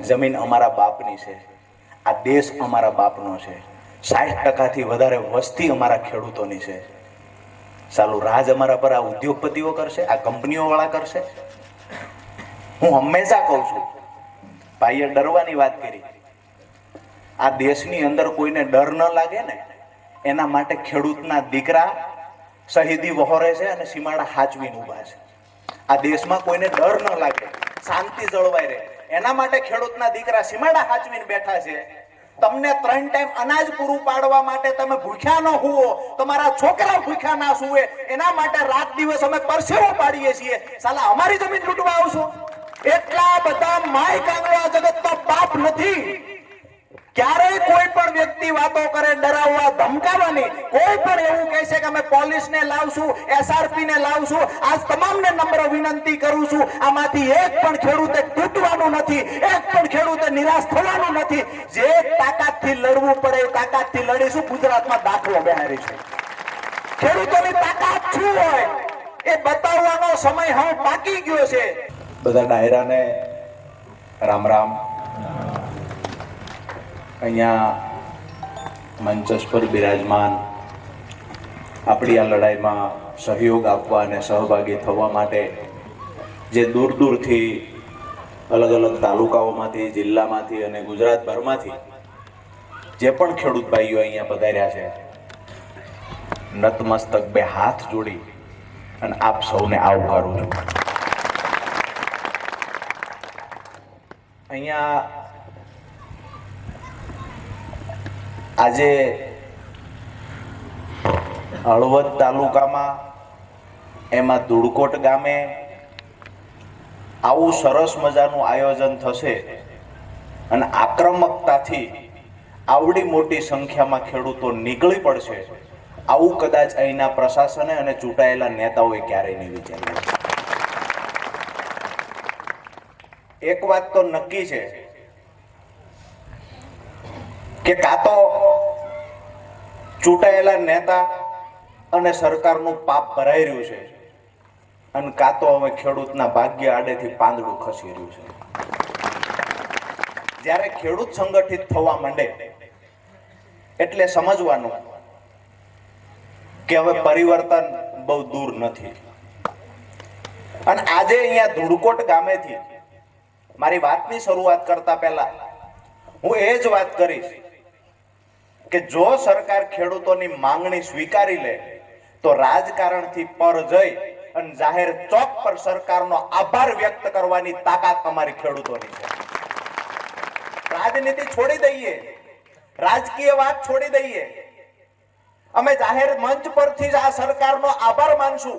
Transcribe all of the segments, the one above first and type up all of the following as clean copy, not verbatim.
જમીન અમારા બાપની છે, આ દેશ અમારા બાપનો છે, 60%થી વધારે વસ્તી અમારા ખેડૂતોની છે. ચાલુ રાજ અમારા પર આ ઉદ્યોગપતિઓ કરશે, આ કંપનીઓ વાળા કરશે? હું હંમેશા કહું છું, ભાઈએ ડરવાની વાત કરી, આ દેશની અંદર કોઈને ડર ન લાગે ને એના માટે ખેડૂતના દીકરા શહીદી વહોરે છે અને સીમાડા હાચવીને ઊભા છે. આ દેશમાં કોઈને ડર ન લાગે, શાંતિ જળવાઈ રહે એના માટે ખેડૂતના દીકરા સીમાડા હાચવીને બેઠા છે. તમને 3 ટાઈમ અનાજ પૂરું પાડવા માટે તમે ભૂખ્યા ન હુઓ, તમારા છોકરા ભૂખ્યા ના સુવે, એના માટે રાત દિવસ અમે પરસેવો પાડીએ છીએ. સાલા અમારી જમીન લૂંટવા આવશો? એટલા બધા માય કાંગડા જગતનો બાપ નથી. ક્યારેય કોઈ પણ વ્યક્તિ વાતો કરે ડરાવવા ધમકાવવાની, કોઈ પણ એવું કહેશે કે અમે પોલીસને લાવશું, એસઆરપી ને લાવશું, આજ તમામને નમ્ર વિનંતી કરું છું, આમાંથી એક પણ ખેડૂતે તૂટવાનું નથી, એક પણ ખેડૂતે નિરાશ થવાનું નથી. જે તાકાતથી લડવું પડે એ તાકાતથી લડીશું. ગુજરાતમાં દાખલો બેહારીશું. ખેડૂતોની તાકાત શું હોય એ બતાવવાનો સમય હવે બાકી ગયો છે. બધા ડાયરાને રામ રામ. અહીંયા મંચસ પર બિરાજમાન આપણી આ લડાઈમાં સહયોગ આપવા અને સહભાગી થવા માટે જે દૂર દૂરથી અલગ અલગ તાલુકાઓમાંથી, જિલ્લામાંથી અને ગુજરાતભરમાંથી જે પણ ખેડૂત ભાઈઓ અહીંયા પધાર્યા છે, નતમસ્તક બે હાથ જોડી અને આપ સૌને આવકારું છું. અહીંયા આજે હળવદ તાલુકામાં એમાં ધુડકોટ ગામે આવું સરસ મજાનું આયોજન થશે અને આક્રમકતાથી આવડી મોટી સંખ્યામાં ખેડૂતો નીકળી પડશે, આવું કદાચ અહીંના પ્રશાસને અને ચૂંટાયેલા નેતાઓએ ક્યારેય નહીં વિચાર્યું. એક વાત તો નક્કી છે કે કાં તો ચૂંટાયેલા નેતા અને સરકારનું પાપ ભરાઈ રહ્યું છે અને કાં તો હવે ખેડૂતના ભાગ્ય આડેથી પાંદડું ખસી રહ્યું છે. જ્યારે ખેડૂત સંગઠિત થવા માંડે એટલે સમજવાનું કે હવે પરિવર્તન બહુ દૂર નથી. અને આજે અહીંયા ધુડકોટ ગામેથી મારી વાતની શરૂઆત કરતા પહેલા હું એ જ વાત કરીશ કે જો સરકાર ખેડૂતોની માંગણી સ્વીકારી લે તો રાજકારણથી પર જઈ અને જાહેર ચોક પર સરકારનો આભાર વ્યક્ત કરવાની તાકાત અમારી ખેડૂતોની છે. રાજનીતિ છોડી દઈએ, રાજકીય વાત છોડી દઈએ, અમે જાહેર મંચ પરથી જ આ સરકારનો આભાર માનશું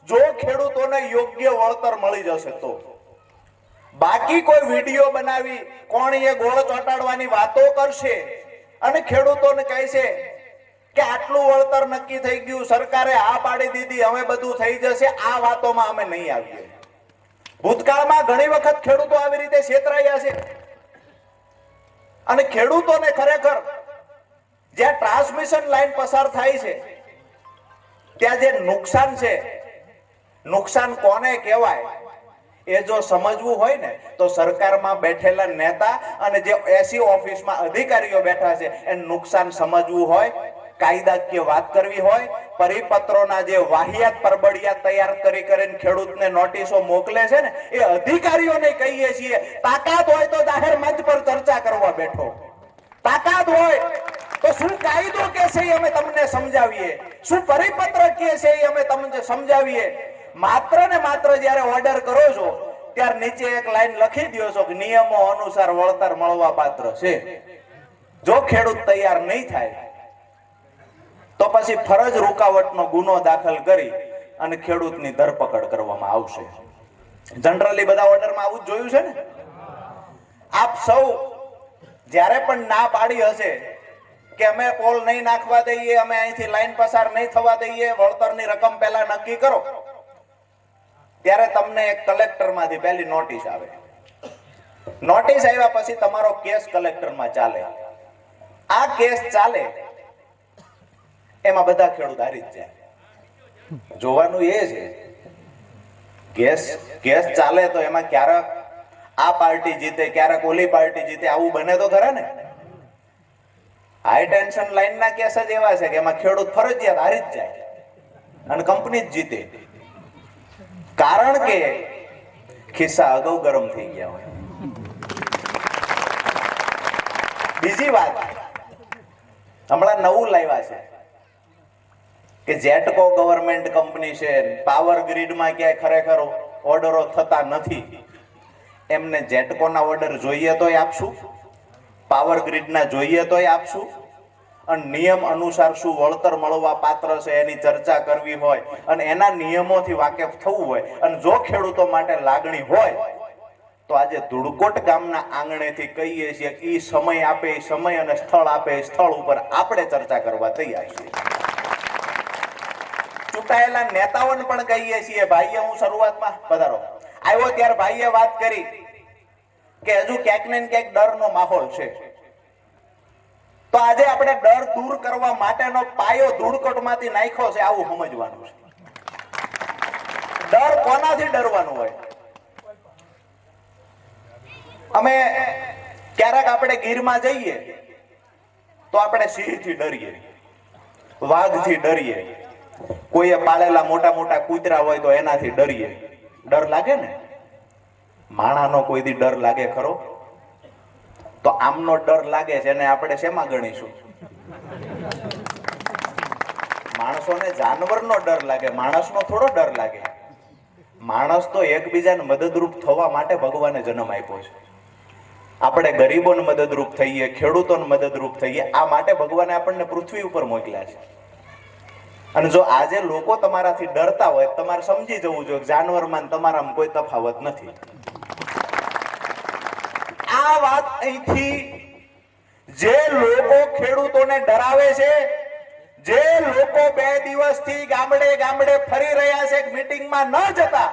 જો ખેડૂતોને યોગ્ય વળતર મળી જશે તો. બાકી કોઈ વિડીયો બનાવી કોણીએ ગોળ ચોટાડવાની વાતો કરશે અને ખેડૂતોને કહેશે કે આટલું વળતર નક્કી થઈ ગયું, સરકારે આ પાડી દીધી, હવે બધું થઈ જશે, આ વાતોમાં અમે નહીં આવીએ. ભૂતકાળમાં ઘણી વખત ખેડૂતો આવી રીતે છેતરાયા છે અને ખેડૂતોને ખરેખર જ્યાં ટ્રાન્સમિશન લાઈન પસાર થાય છે ત્યાં જે નુકસાન છે, નુકસાન કોને કહેવાય એ જો સમજવું હોય ને તો સરકારમાં બેઠેલા નેતા અને જે એસી ઓફિસમાં અધિકારીઓ બેઠા છે એનું નુકસાન સમજવું હોય, કાયદાકીય વાત કરવી હોય, પરિપત્રોના જે વાહિયાત પરબડિયા તૈયાર કરીને ખેડૂતને નોટિસો મોકલે છે ને એ અધિકારીઓને કહીએ છીએ. તાકાત હોય તો જાહેર મંચ પર ચર્ચા કરવા બેઠો, તાકાત હોય તો શું કાયદો કે છે અમે તમને સમજાવીએ, શું પરિપત્ર કે છે અમે તમને સમજાવીએ. માત્ર ને માત્ર જ્યારે ઓર્ડર કરો છો ત્યારે નીચે એક લાઈન લખી દો છો કે નિયમો અનુસાર વળતર મળવા પાત્ર છે. જો ખેડૂત તૈયાર નહીં થાય તો પછી ફરજ રૂકાવટનો ગુનો દાખલ કરી અને ખેડૂતની ધરપકડ કરવામાં આવશે. જનરલી બધા ઓર્ડરમાં આવું જ જોયું છે ને. આપ સૌ જ્યારે પણ ના પાડી હશે કે અમે પોલ નહીં નાખવા દઈએ, અમે અહીંથી લાઈન પસાર નહીં થવા દઈએ, વળતરની રકમ પહેલા નક્કી કરો, ત્યારે તમને એક કલેક્ટરમાંથી પહેલી નોટિસ આવે. નોટિસ આવ્યા પછી તમારો કેસ કલેક્ટરમાં ચાલે. આ કેસ ચાલે એમાં બધા ખેડૂત હારી જ જાય. જોવાનું એ છે કેસ ચાલે તો એમાં ક્યારેક આ પાર્ટી જીતે, ક્યારેક ઓલી પાર્ટી જીતે, આવું બને તો ખરા ને. હાઈ ટેન્શન લાઈન ના કેસ જ એવા છે કે એમાં ખેડૂત ફરજિયાત હારી જ જાય અને કંપની જ જીતે, કારણ કે ખિસ્સા અગાઉ ગરમ થઈ ગયા હોય. બીજી વાત, હમણાં નવું લાવ્યા છે કે જેટકો ગવર્મેન્ટ કંપની છે, પાવર ગ્રીડમાં ક્યાંય ખરેખર ઓર્ડરો થતા નથી. એમને જેટકોના ઓર્ડર જોઈએ તોય આપશું, પાવર ગ્રીડના જોઈએ તોય આપશું, અને નિયમ અનુસાર શું વળતર મળવા પાત્ર છે એની ચર્ચા કરવી હોય અને એના નિયમોથી વાકેફ થવું હોય, અને જો ખેડૂતો માટે લાગણી હોય તો આજે ધુડકોટ ગામના આંગણેથી કહીએ છીએ કે ઈ સમય આપે, એ સમય અને સ્થળ આપે, એ સ્થળ ઉપર આપણે ચર્ચા કરવા તૈયાર છીએ. ચૂંટાયેલા નેતાઓને પણ કહીએ છીએ, ભાઈએ, હું શરૂઆતમાં પધારો આવ્યો ત્યારે ભાઈએ વાત કરી કે હજુ ક્યાંક ને ક્યાંક ડરનો માહોલ છે, તો આજે આપણે ડર દૂર કરવા માટેનો પાયો ધૂળકટમાંથી નાખ્યો છે, આવું સમજવાનું છે. ડર કોનાથી ડરવાનું હોય? અમે ક્યારેક આપણે ગીરમાં જઈએ તો આપણે સિંહથી ડરીએ, વાઘથી ડરીએ, કોઈએ પાળેલા મોટા મોટા કૂતરા હોય તો એનાથી ડરીએ. ડર લાગે ને? માણાનો કોઈ દી ડર લાગે ખરો? તો આમનો ડર લાગે છે એને આપણે શેમાં ગણીશું? માણસોને જાનવરનો ડર લાગે, માણસનો થોડો ડર લાગે. માણસ તો એકબીજાને મદદરૂપ થવા માટે ભગવાને જન્મ આપ્યો છે. આપણે ગરીબોને મદદરૂપ થઈએ, ખેડૂતોને મદદરૂપ થઈએ, આ માટે ભગવાને આપણને પૃથ્વી ઉપર મોકલ્યા છે. અને જો આજે લોકો તમારાથી ડરતા હોય, તમારે સમજી જવું જોઈએ જાનવરમાં તમારામાં કોઈ તફાવત નથી. આ વાત અહીંથી જે લોકો ખેડૂતોને ડરાવે છે, જે લોકો 2 દિવસથી ગામડે ગામડે ફરી રહ્યા છે, મીટિંગમાં ન જતા,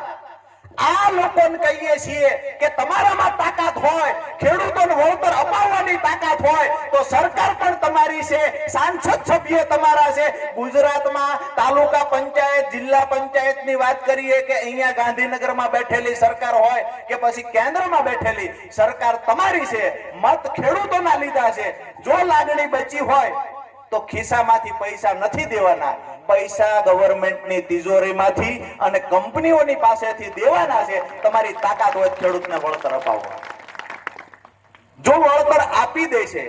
આ લોકોને કહીએ છીએ કે તમારામાં તાકાત હોય, ખેડૂતોને વળતર અપાવવાની તાકાત હોય તો સરકાર પણ તમારી છે, સાંસદ સભ્ય તમારા છે. ગુજરાતમાં તાલુકા પંચાયત, જિલ્લા પંચાયતની વાત કરીએ કે અહીંયા ગાંધીનગરમાં બેઠેલી સરકાર હોય કે પછી કેન્દ્રમાં બેઠેલી સરકાર તમારી છે, મત ખેડૂતોના લીધા છે. જો લાગણી બચી હોય તો ખિસ્સામાંથી પૈસા નથી દેવાના, પૈસા ગવર્મેન્ટની તિજોરીમાંથી અને કંપનીઓની પાસેથી દેવાના છે. તમારી તાકાત હોય ખેડૂતને વળતર અપાવો. જો વળતર આપી દે છે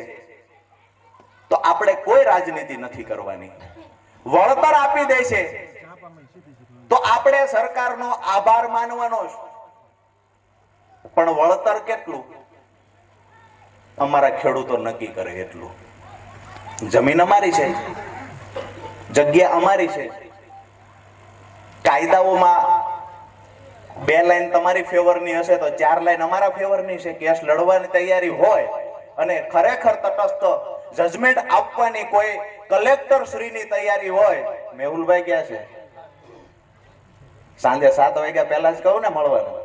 તો આપણે કોઈ રાજનીતિ નથી કરવાની. વળતર આપી દે છે તો આપણે સરકારનો આભાર માનવાનો છે. પણ વળતર કેટલું અમારા ખેડૂતો નક્કી કરે એટલું. જમીન અમારી છે, જગ્યા અમારી છે. કાયદાઓમાં 2 લાઈન તમારી ફેવરની હશે તો 4 લાઈન અમારા ફેવરની છે. કેસ લડવાની તૈયારી હોય અને ખરેખર તટસ્થ જજમેન્ટ આપવાની કોઈ કલેક્ટર શ્રીની તૈયારી હોય. મેહુલભાઈ ક્યાં છે? સાંજે 7 વાગ્યા પહેલા જ કહું ને મળવાનું.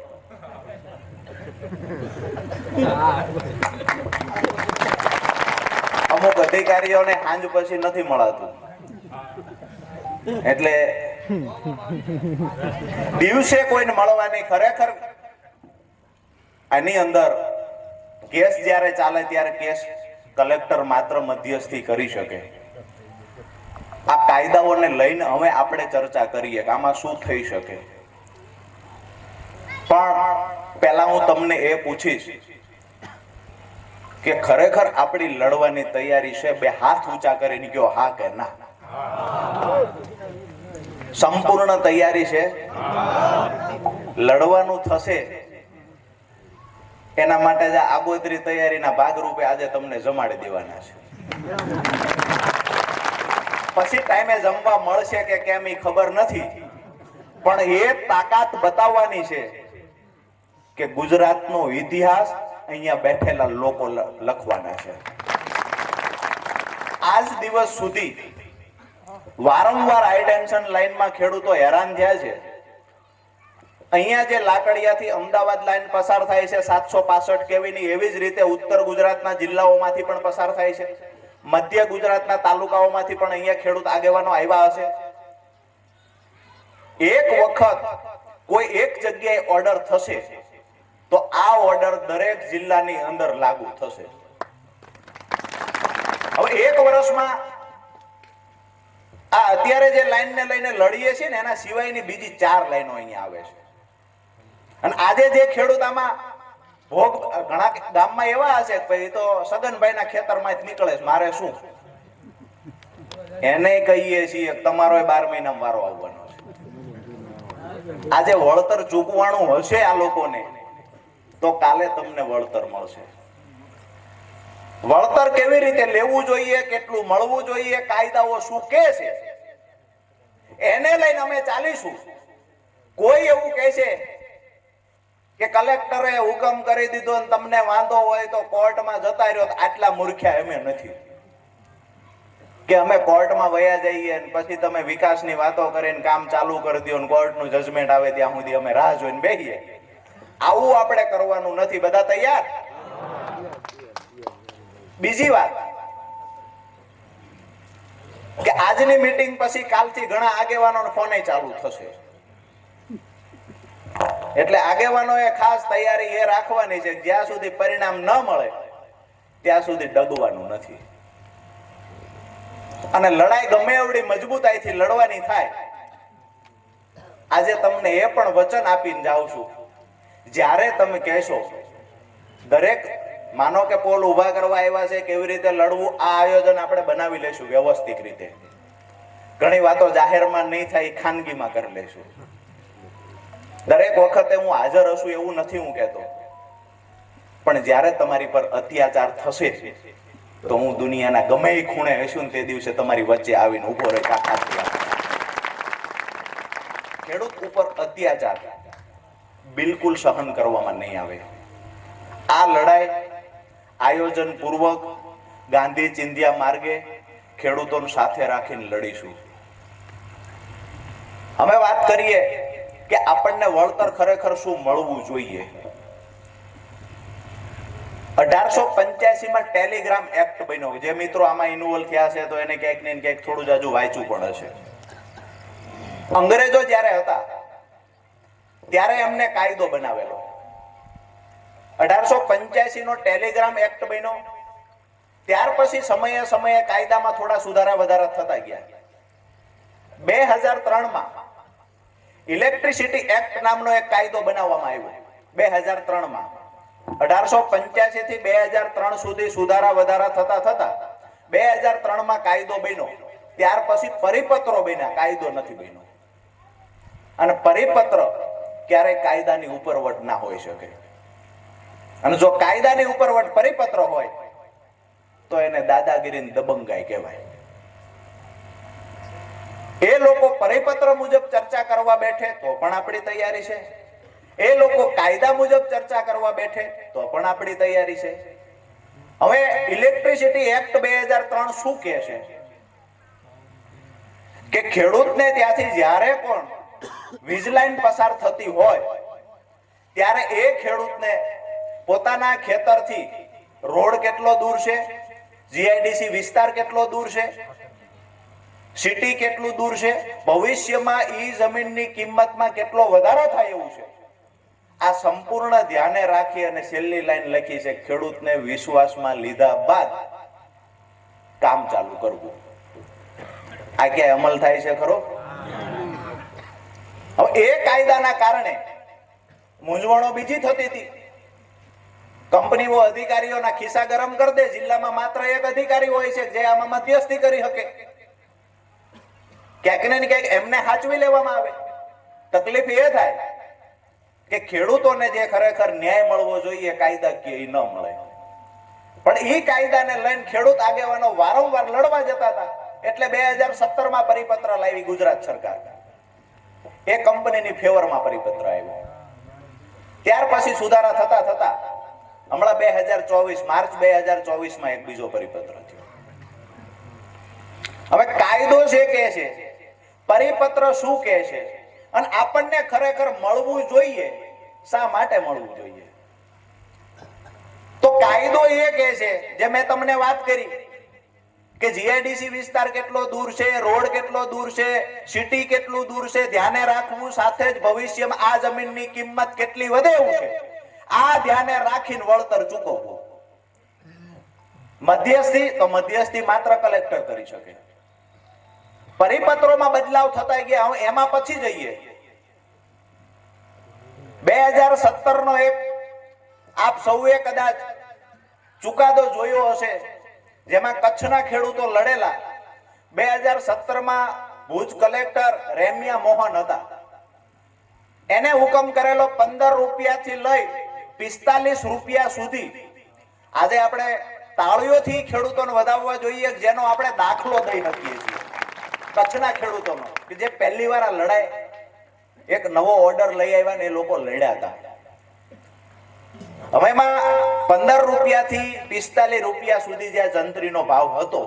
અમુક અધિકારીઓને સાંજ પછી નથી મળાતું, એટલે દિવસે કોઈને મળવાની. ખરેખર આની અંદર કેસ જ્યારે ચાલે ત્યારે કેસ કલેક્ટર માત્ર મધ્યસ્થી કરી શકે. આ કાયદાઓને લઈને હવે આપણે ચર્ચા કરીએ કે આમાં શું થઈ શકે. પણ પહેલા હું તમને એ પૂછીશ કે ખરેખર આપણી લડવાની તૈયારી છે? 2 હાથ ઊંચા કરીને કહો હા કે ના. સંપૂર્ણ તૈયારી છે? લડવાનું થશે. એના માટે જ આગોતરી તૈયારીના ભાગરૂપે આજે તમને જમાડી દેવાના છે. પછી ટાઈમે જમવા મળશે કે કેમ એ ખબર નથી, પણ એ તાકાત બતાવવાની છે કે ગુજરાતનો ઇતિહાસ અહીંયા બેઠેલા લોકો લખવાના છે. આજ દિવસ સુધી વારંવાર હાઈ ટેન્શન લાઈનમાં ખેડૂતો હેરાન થયા છે. અહીંયા જે લાકડિયાથી અમદાવાદ લાઈન પસાર થાય છે 765 કેવીની, એવી જ રીતે ઉત્તર ગુજરાતના જિલ્લાઓમાંથી પણ પસાર થાય છે. મધ્ય ગુજરાતના તાલુકાઓમાંથી પણ અહીંયા ખેડૂત આગેવાનો આવ્યા હશે. એક વખત કોઈ એક જગ્યાએ ઓર્ડર થશે તો આ ઓર્ડર દરેક જિલ્લાની અંદર લાગુ થશે. હવે 1 વર્ષમાં આ અત્યારે જે લાઈનને લઈને લડીએ છીએ ને એના સિવાયની બીજી 4 લાઈનો અહીંયા આવે છે. અને આજે જે ખેડૂત આમાં ભોગ ઘણા ગામમાં એવા હશે કે ભાઈ તો સગનભાઈના ખેતરમાં જ નીકળે છે, મારે શું? એને કહીએ છીએ તમારો 12 મહિનામાં વારો આવવાનો છે. આજે વળતર ચૂકવાનું હશે આ લોકોને તો કાલે તમને વળતર મળશે. વળતર કેવી રીતે લેવું જોઈએ, કેટલું મળવું જોઈએ, કાયદાઓ શું કહે છે એને લઈને અમે ચાલીશું. કોઈ એવું કહે છે કે કલેક્ટરે હુકમ કરી દીધો અને તમને વાંધો હોય તો કોર્ટમાં જતા રહ્યો, આટલા મૂર્ખ્યા અમે નથી કે અમે કોર્ટમાં વયા જઈએ અને પછી તમે વિકાસની વાતો કરીને કામ ચાલુ કરી દો અને કોર્ટનું જજમેન્ટ આવે ત્યાં સુધી અમે રાહ જોઈને બેસીએ. આવું આપણે કરવાનું નથી. બધા તૈયાર? બીજી વાત કે આજની મીટિંગ પછી કાલથી ઘણા આગેવાનોનો ફોન ચાલુ થશે. એટલે આગેવાનોએ ખાસ તૈયારી એ રાખવાની છે જ્યાં સુધી પરિણામ ન મળે ત્યાં સુધી ડગવાનું નથી. અને લડાઈ ગમે એવડી મજબૂતાઈથી લડવાની થાય. આજે તમને એ પણ વચન આપીને જાઉં છું, જ્યારે તમે કહેશો દરેક માનો કે પોલ ઉભા કરવા આવ્યા છે, કેવી રીતે લડવું, આ આયોજન આપણે બનાવી લઈશું વ્યવસ્થિત રીતે. ઘણી વાતો જાહેરમાં નહીં થાય, ખાનગીમાં કરી લઈશું. દરેક વખતે હું હાજર હશું એવું નથી હું કહેતો, પણ જ્યારે તમારી પર અત્યાચાર થશે તો હું દુનિયાના ગમે એ ખૂણે હશું ને તે દિવસે તમારી વચ્ચે આવીને ઉભો રહી. ખેડૂત ઉપર અત્યાચાર બિલકુલ સહન કરવામાં નહીં આવે. આ લડાઈ આયોજન પૂર્વક ગાંધી ચિંધ્યા માર્ગે ખેડૂતોને સાથે રાખીને લડીશું. અમે વાત કરીએ કે આપણને વળતર ખરેખર શું મળવું જોઈએ. 1885 માં ટેલિગ્રામ એક્ટ બન્યો. જે મિત્રો આમાં ઇન્વોલ્વ થયા છે તો એને ક્યાંક ને ક્યાંક થોડું જાજુ વાંચ્યું પણ હશે. અંગ્રેજો જ્યારે હતા ત્યારે એમને કાયદો બનાવેલો. 1885 નો ટેલિગ્રામ એક્ટ બન્યો. ત્યાર પછી સમયે સમયે કાયદામાં થોડા સુધારા વધારા થતા ગયા. 2003 માં ઇલેક્ટ્રિસિટી એક્ટ નામનો એક કાયદો બનાવવામાં આવ્યો. 2003 માં 1885 થી 2003 સુધી સુધારા વધારા થતા થતા 2003 માં કાયદો બન્યો. ત્યાર પછી પરિપત્રો બન્યા, કાયદો નથી બન્યો. અને પરિપત્ર ક્યારેય કાયદાની ઉપરવટ ના હોઈ શકે. અને જો કાયદાની ઉપરવટ પરિપત્ર હોય તો એને દાદાગીરી દબંગાઈ કહેવાય. એ લોકો પરિપત્ર મુજબ ચર્ચા કરવા બેઠે તો પણ આપણી તૈયારી છે. એ લોકો કાયદા મુજબ ચર્ચા કરવા બેઠે તો પણ આપણી તૈયારી છે. હવે ઇલેક્ટ્રિસિટી એક્ટ 2003 શું કહે છે કે ખેડૂતને ત્યાંથી જ્યારે પણ વીજ લાઈન પસાર થતી હોય ત્યારે એ ખેડૂતને પોતાના ખેતરથી રોડ કેટલો દૂર છે, જીઆઈડીસી વિસ્તાર કેટલો દૂર છે, સિટી કેટલું દૂર છે, ભવિષ્યમાં ઈ જમીનની કિંમતમાં કેટલો વધારો થાય એવું છે, આ સંપૂર્ણ ધ્યાને રાખી અને છેલ્લી લાઈન લખી છે ખેડૂતને વિશ્વાસમાં લીધા બાદ કામ ચાલુ કરવું. આ ક્યાંય અમલ થાય છે ખરો? હવે એ કાયદાના કારણે મૂંઝવણો બીજી થતી હતી. કંપનીઓ અધિકારીઓના ખિસ્સા ગરમ કરી દે. જિલ્લામાં માત્ર એક અધિકારી હોય છે જે આમાં મધ્યસ્થી કરી શકે. ક્યાંક ને ક્યાંક એમને સાચવી લેવામાં આવે. તકલીફ એ થાય કે ખેડૂતોને જે ખરેખર ન્યાય મળવો જોઈએ કાયદાકીય એ ન મળે. પણ એ કાયદાને લઈને ખેડૂત આગેવાનો વારંવાર લડવા જતા હતા. એટલે 2017 માં પરિપત્ર લાવી ગુજરાત સરકાર. એ કંપનીની ફેવરમાં પરિપત્ર આવ્યો. ત્યાર પછી સુધારા થતા થતા હમણાં 2024 માર્ચ 2024 માં એક બીજો પરિપત્ર થયો. હવે કાયદો છે કે છે, પરિપત્ર શું કહે છે, અને આપણને ખરેખર મળવું જોઈએ. શા માટે મળવું જોઈએ? તો કાયદો એ કહે છે જે મેં તમને વાત કરી કે જીઆઈડીસી વિસ્તાર કેટલો દૂર છે, રોડ કેટલો દૂર છે, સિટી કેટલું દૂર છે, ધ્યાને રાખવું. સાથે જ ભવિષ્યમાં આ જમીનની કિંમત કેટલી વધે એવું છે. આ ધ્યાને રાખીને વળતર ચૂકવવું. મધ્યસ્થી તો મધ્યસ્થી માત્ર કલેક્ટર કરી શકે. પરિપત્રોમાં બદલાવ થતા ગયા. હવે એમાં પછી જઈએ 2017 નો એક આપ સૌએ કદાચ ચુકાદો જોયો હશે, જેમાં કચ્છના ખેડૂતો લડેલા. 2017 માં ભુજ કલેક્ટર રેમ્યા મોહન હતા. એને હુકમ કરેલો 15 રૂપિયાથી લઈ 45 રૂપિયા સુધી. આજે આપણે તાળીઓથી ખેડૂતોને વધાવવા જોઈએ, જેનો આપણે દાખલો દઈ શકીએ છીએ કચ્છના ખેડૂતોનો, કે જે પહેલી વાર આ લડાઈ એક નવો ઓર્ડર લઈ આવ્યા ને એ લોકો લડ્યા હતા. હવે એમાં 15 રૂપિયાથી 45 રૂપિયા સુધી જે જંત્રીનો ભાવ હતો,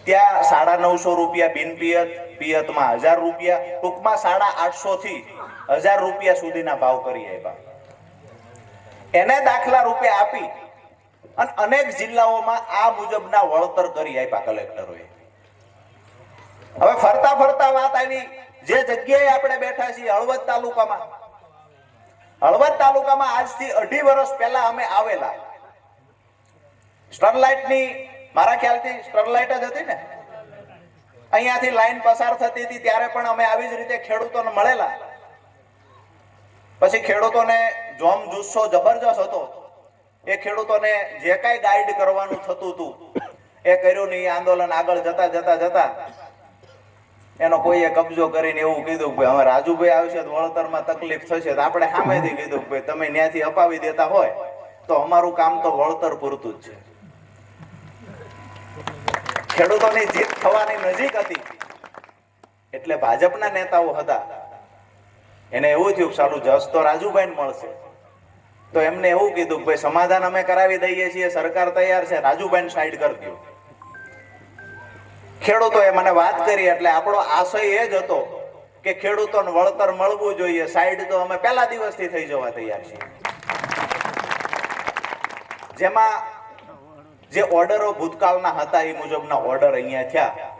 ત્યાં 950 રૂપિયા બિન પિયત, પિયતમાં 1000 રૂપિયા, ટૂંકમાં 850 થી 1000 રૂપિયા સુધીના ભાવ કરી આપ્યા. એને દાખલા રૂપે આપી અને અનેક જિલ્લાઓમાં આ મુજબના વળતર કરી આપ્યા કલેક્ટરોએ. હવે ફરતા ફરતા વાત આવી જે જગ્યાએ આપણે બેઠા છીએ, હળવદ તાલુકામાં. હળવદ તાલુકામાં આજથી 2.5 વર્ષ પહેલા અમે આવેલા. સ્ટરલાઇટની, મારા ખ્યાલથી સ્ટરલાઇટ જ હતી ને, અહીંયાથી લાઈન પસાર થતી હતી, ત્યારે પણ અમે આવી જ રીતે ખેડૂતોને મળેલા. પછી ખેડૂતોને જોમ જુસ્સો જબરજસ્ત હતો. એ ખેડૂતોને જે કાંઈ ગાઈડ કરવાનું થતું હતું એ કર્યું નહીં. આંદોલન આગળ જતા જતા જતા એનો કોઈએ કબજો કરીને એવું કીધું કે હવે રાજુભાઈ આવશે તો વળતરમાં તકલીફ થશે. તો આપણે સામેથી કીધું કે તમે ત્યાંથી અપાવી દેતા હોય તો અમારું કામ તો વળતર પૂરતું જ છે. ખેડૂતોની જીત થવાની નજીક હતી એટલે ભાજપના નેતાઓ હતા, એને એવું થયું કે ચાલુ જસ તો રાજુભાઈને મળશે. તો એમને એવું કીધું કે ભાઈ સમાધાન અમે કરાવી દઈએ છીએ, સરકાર તૈયાર છે, રાજુભાઈને સાઈડ કરી દો. ખેડૂતોએ મને વાત કરી એટલે આપણો આશય એ જ હતો કે ખેડૂતોને વળતર મળવું જોઈએ. સાઈડ તો અમે પહેલા દિવસથી થઈ જવા તૈયાર છીએ. જેમાં જે ઓર્ડરો ભૂતકાળના હતા એ મુજબના ઓર્ડર અહીંયા થયા.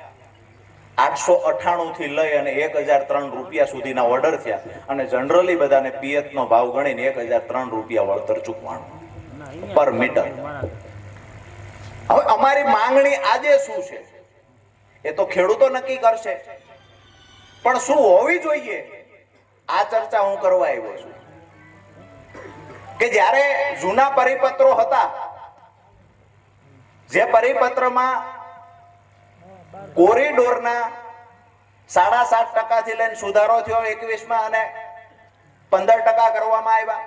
898 થી લઈ અને 1003 રૂપિયા સુધીના ઓર્ડર થયા. અને જનરલી બધાને પિયતનો ભાવ ગણીને 1003 રૂપિયા વળતર ચૂકવાનું પર મીટર. હવે અમારી માંગણી આજે શું છે એ તો ખેડૂતો નક્કી કરશે, પણ શું હોવી જોઈએ આ ચર્ચા હું કરવા આવ્યો છું. કે જ્યારે જૂના પરિપત્રો હતા, જે પરિપત્રમાં કોરિડોરના 7.5% થી લઈને સુધારો થયો 21માં અને 15% કરવામાં આવ્યા.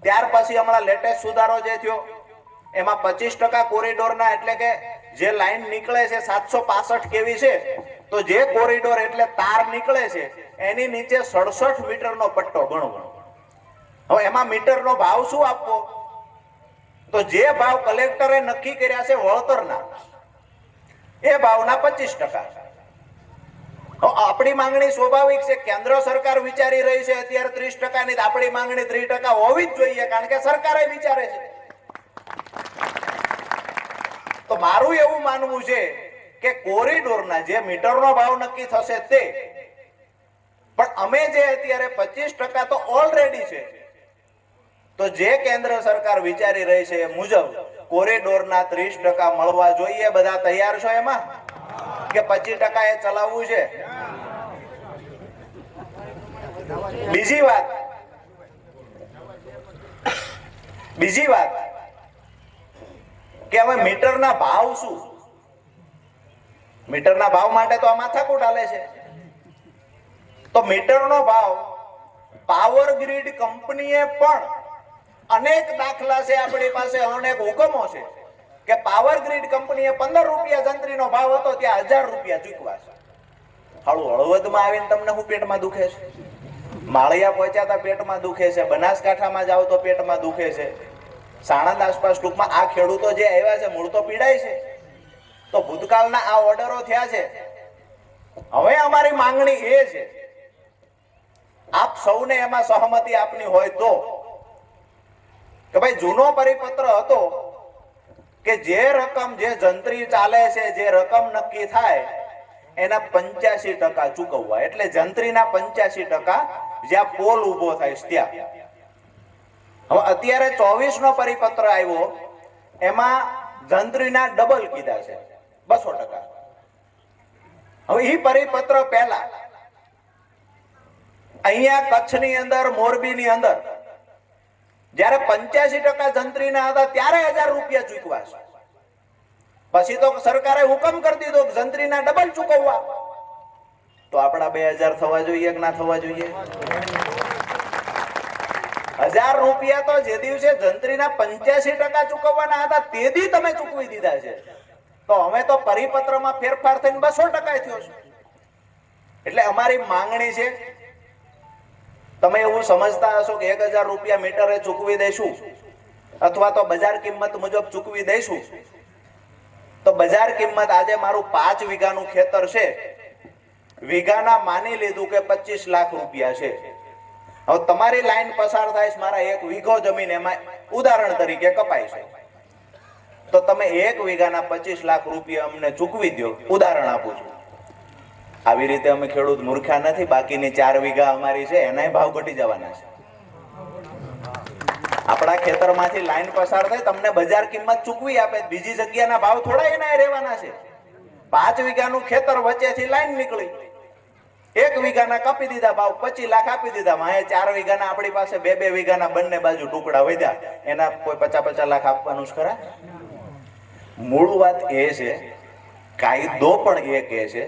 ત્યાર પછી હમણાં લેટેસ્ટ સુધારો જે થયો એમાં 25% કોરિડોરના, એટલે કે જે લાઈન નીકળે છે 765 કેવી છે, તો જે કોરિડોર એટલે તાર નીકળે છે એની નીચે 67 મીટરનો પટ્ટો ગણવો. હવે એમાં મીટરનો ભાવ શું આપવો? તો જે ભાવ કલેક્ટરે નક્કી કર્યા છે વળતરના, એ ભાવના 25%. આપણી માંગણી સ્વાભાવિક છે, કેન્દ્ર સરકાર વિચારી રહી છે અત્યારે 30% ની, આપણી માંગણી 3% હોવી જ જોઈએ, કારણ કે સરકારે વિચારે છે. તો મારું એવું માનવું છે કે કોરિડોરના જે મીટરનો ભાવ નક્કી થશે તે, પણ અમે જે અત્યારે 25% તો ઓલરેડી છે, તો જે કેન્દ્ર સરકાર વિચારી રહી છે એ મુજબ કોરિડોરના 30% મળવા જોઈએ. બધા તૈયાર છો એમાં કે 25% એ ચલાવવું છે? બીજી વાત કે હવે મીટરના ભાવ શું? મીટરના ભાવ માટે તો આ માથાકૂટ હાલે છે. તો મીટરનો ભાવ પાવર ગ્રીડ કંપનીએ પણ અનેક દાખલા છે આપણી પાસે, અનેક હુકમો છે કે પાવર ગ્રીડ કંપનીએ 15 રૂપિયા જંત્રીનો ભાવ હતો ત્યાં 1000 રૂપિયા ચૂકવા છે. હાલું હળવદમાં આવીને તમને શું પેટમાં દુખે છે? માળિયા પહોંચ્યા હતા પેટમાં દુખે છે, બનાસકાંઠામાં જાવ તો પેટમાં દુખે છે, સાણંદ આસપાસ, ટૂંકમાં આ ખેડૂતો જે આવ્યા છે મૂળ તો પીડાય છે. તો ભૂતકાળના આ ઓર્ડરો થયા છે. હવે અમારી માંગણી એ છે, આપ સૌને એમાં સહમતિ આપની હોય તો, કે ભાઈ જૂનો પરિપત્ર હતો કે જે રકમ જે જંત્રી ચાલે છે, જે રકમ નક્કી થાય એના 85% ચૂકવવા. એટલે જંત્રીના 85% જ્યાં પોલ ઉભો થાય ત્યાં. હવે અત્યારે 24 નો પરિપત્ર આવ્યો, એમાં જંત્રીના ડબલ કીધા છે, 200%. હવે એ પરિપત્ર પહેલા અહીંયા કચ્છની અંદર, મોરબીની અંદર જયારે 85% જંત્રીના હતા ત્યારે 1000 રૂપિયા ચૂકવા છે. પછી તો સરકારે હુકમ કરી દીધો કે જંત્રીના ડબલ ચૂકવવા. તો આપણા 2000 થવા જોઈએ કે ના થવા જોઈએ? 1000 રૂપિયા તો જે દિવસે જંત્રીના 85% ચૂકવવાના હતા તે દી તમે ચૂકવી દીધા છે. તો હવે તો પરિપત્રમાં ફેરફાર થઈને 200% થયો છે. એટલે અમારી માંગણી છે, તમે એવું સમજતા હશો કે 1000 રૂપિયા મીટરે ચૂકવી દઈશું અથવા તો બજાર કિંમત મુજબ ચૂકવી દઈશું, તો બજાર કિંમત આજે મારું 5 વીઘાનું ખેતર છે, વીઘાના માની લીધું કે 25 લાખ રૂપિયા છે. હવે તમારી લાઈન પસાર થાય છે, મારા 1 વીઘો જમીન એમાં ઉદાહરણ તરીકે કપાય છે, તો તમે 1 વીઘાના 25 લાખ રૂપિયા અમને ચૂકવી દો. ઉદાહરણ આપું છું. આવી રીતે અમે ખેડૂત મૂર્ખા નથી. બાકીની 4 વીઘા અમારી છે, એનાય ભાવ ઘટી જવાના છે. આપણા ખેતરમાંથી લાઈન પસાર થાય, તમને બજાર કિંમત ચૂકવી આપે, બીજી જગ્યાના ભાવ થોડા એના રહેવાના છે. 5 વીઘાનું ખેતર વચ્ચેથી લાઈન નીકળી, 1 વીઘાના કાપી દીધા ભાવ, 25 લાખ આપી દીધા. વાંહે 4 વીઘાના આપણી પાસે 2 વીઘાના બંને બાજુ ટુકડા વધ્યા, એના કોઈ 50 લાખ આપવાનું જ ખરા? મૂળ વાત એ છે, કાયદો પણ એ કહે છે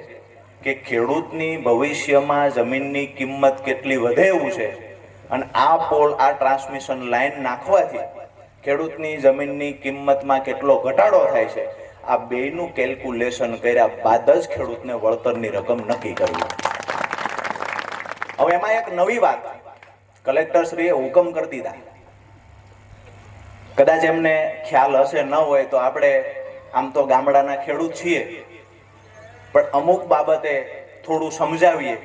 કે ખેડૂતની ભવિષ્યમાં જમીનની કિંમત કેટલી વધે એવું છે, અને આ પોલ, આ ટ્રાન્સમિશન લાઈન નાખવાથી ખેડૂતની જમીનની કિંમતમાં કેટલો ઘટાડો થાય છે, આ બેયનું કેલ્ક્યુલેશન કર્યા બાદ જ ખેડૂતને વળતરની રકમ નક્કી કરવી. હવે એમાં એક નવી વાત કલેક્ટરશ્રીએ હુકમ કરી દીધા. કદાચ એમને ખ્યાલ હશે, ન હોય તો આપણે આમ તો ગામડાના ખેડૂત છીએ, પણ અમુક બાબતે થોડું સમજાવીએ